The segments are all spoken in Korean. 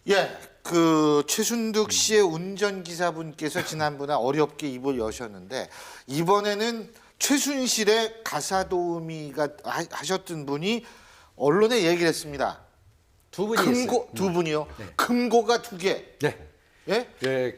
예, 그 최순득 씨의 운전기사분께서 지난번에 어렵게 입을 여셨는데 이번에는 최순실의 가사도우미가 하셨던 분이 언론에 얘기를 했습니다. 두 분이 있어요. 두 분이요. 네. 금고가 두 개. 네. 예? 예,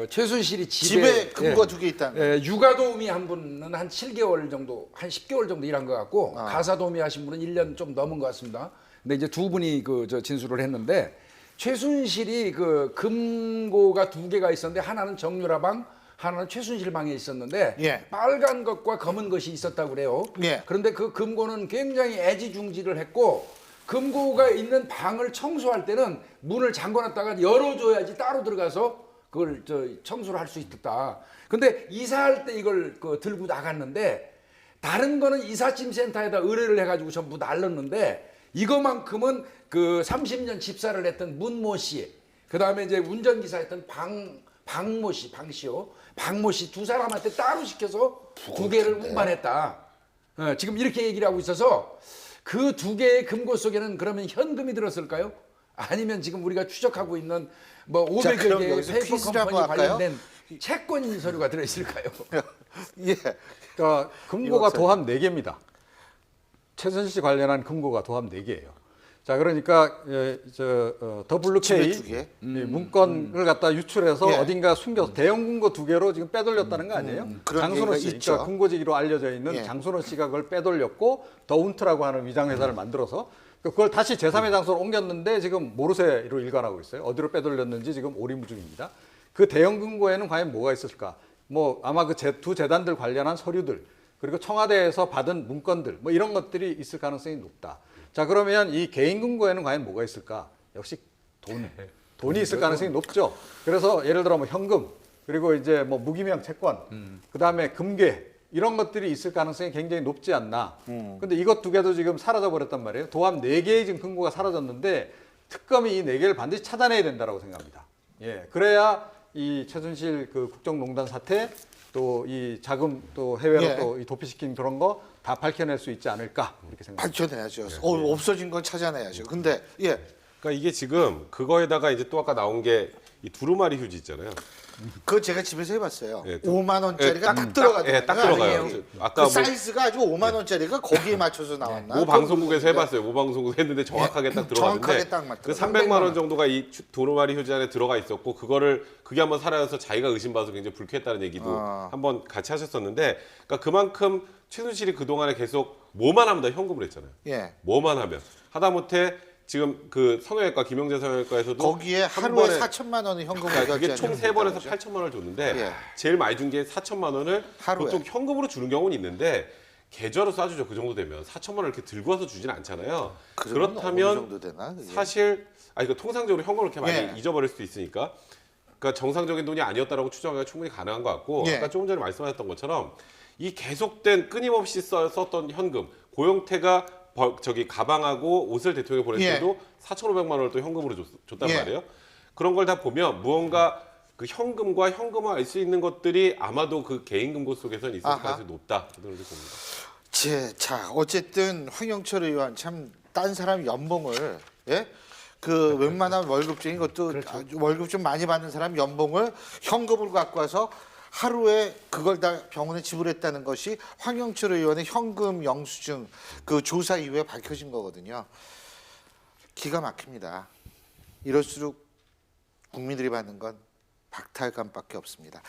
최순실이 집에 금고가 두 개 있다는 거예요. 예, 육아도우미 한 분은 한 7개월 정도, 한 10개월 정도 일한 것 같고 가사도우미 하신 분은 1년 좀 넘은 것 같습니다. 근데 이제 두 분이 진술을 했는데 최순실이 금고가 두 개가 있었는데 하나는 정유라 방, 하나는 최순실 방에 있었는데 예. 빨간 것과 검은 것이 있었다고 그래요. 예. 그런데 그 금고는 굉장히 애지중지를 했고 금고가 있는 방을 청소할 때는 문을 잠궈놨다가 열어줘야지 따로 들어가서 그걸 청소를 할 수 있었다. 근데 이사할 때 이걸 들고 나갔는데 다른 거는 이삿짐 센터에다 의뢰를 해가지고 전부 날렸는데 이거만큼은 30년 집사를 했던 문모 씨, 그 다음에 이제 운전기사였던 박모 씨 두 사람한테 따로 시켜서 두 개를 운반했다. 지금 이렇게 얘기를 하고 있어서 그 두 개의 금고 속에는 그러면 현금이 들었을까요? 아니면 지금 우리가 추적하고 있는 뭐 500여 개의 페이퍼 컴퍼니 관련된 채권 서류가 들어있을까요? 예. 그러니까 금고가 도합 4개입니다. 최순실 관련한 금고가 도합 4개예요. 자, 그러니까 더블루케이 두 개? 문건을 갖다 유출해서 예. 어딘가 숨겨서 대형 금고 2개로 지금 빼돌렸다는 거 아니에요? 그런 장순호 얘기가 씨, 있죠. 그러니까 금고지기로 알려져 있는 예. 장순호 씨가 그걸 빼돌렸고 더운트라고 하는 위장 회사를 만들어서 그걸 다시 제3의 장소로 옮겼는데 지금 모르쇠로 일관하고 있어요. 어디로 빼돌렸는지 지금 오리무중입니다. 그 대형 금고에는 과연 뭐가 있을까? 뭐 아마 그 두 재단들 관련한 서류들 그리고 청와대에서 받은 문건들 뭐 이런 것들이 있을 가능성이 높다. 자, 그러면 이 개인 금고에는 과연 뭐가 있을까? 역시 돈이 있을 가능성이 높죠. 그래서 예를 들어 뭐 현금 그리고 이제 뭐 무기명 채권 그다음에 금괴 이런 것들이 있을 가능성이 굉장히 높지 않나. 근데 이것 두 개도 지금 사라져 버렸단 말이에요. 도합 4개의 지금 금고가 사라졌는데 특검이 이 4개를 반드시 찾아내야 된다고 생각합니다. 예. 그래야 이 최순실 국정농단 사태 또 이 자금 또 해외로 예. 또 이 도피시킨 그런 거 다 밝혀낼 수 있지 않을까 이렇게 생각합니다. 밝혀내야죠. 없어진 건 찾아내야죠. 근데 예. 그러니까 이게 지금 그거에다가 이제 또 아까 나온 게 이 두루마리 휴지 있잖아요. 그거 제가 집에서 해봤어요. 예, 5만 원짜리가 예, 딱 들어가더라고요. 예, 딱 들어가요. 그 아까 뭐- 사이즈가 아주 5만 원짜리가 거기에 맞춰서 나왔나? 모 방송국에서 해봤어요. 모 방송국에서 했는데 정확하게 딱 들어갔는데 정확하게 딱 맞더라고요. 그 300만 원 정도가 이 두루마리 휴지 안에 들어가 있었고 그게 한번 사라져서 자기가 의심받아서 굉장히 불쾌했다는 얘기도 한번 같이 하셨었는데 그러니까 그만큼 최순실이 그동안에 계속 뭐만 하면 다 현금을 했잖아요. 예. 뭐만 하면 하다못해 지금 그 성형외과 김영재 성형외과에서도 거기에 한 하루에 번에 4천만 원의 현금을 그러니까 그게 결제하는 총 3번에서 거죠. 8천만 원을 줬는데 예. 제일 많이 준 게 4천만 원을 하루에. 보통 현금으로 주는 경우는 있는데 계좌로 쏴주죠. 그 정도 되면 4천만 원을 이렇게 들고 와서 주진 않잖아요. 그러면 어느 그렇다면 정도 되나? 그게? 사실 그 통상적으로 현금을 이렇게 많이 예. 잊어버릴 수도 있으니까 그러니까 정상적인 돈이 아니었다라고 추정하기가 충분히 가능한 것 같고 예. 아까 조금 전에 말씀하셨던 것처럼 이 계속된 끊임없이 썼던 현금 고영태가 가방하고 옷을 대통령에 보낼 예. 때도 4,500만 원을 또 현금으로 줬단 예. 말이에요. 그런 걸 다 보면 무언가 그 현금과 현금화 알 수 있는 것들이 아마도 그 개인 금고 속에서는 있을 아하. 가능성이 높다. 저는 이렇게 봅니다. 자, 어쨌든 황영철 의원 참 딴 사람 연봉을 예? 그 웬만한 월급쟁이 것도 아주 월급 좀 많이 받는 사람 연봉을 현금으로 갖고 와서 하루에 그걸 다 병원에 지불했다는 것이 황영철 의원의 현금 영수증 그 조사 이후에 밝혀진 거거든요. 기가 막힙니다. 이럴수록 국민들이 받는 건 박탈감밖에 없습니다.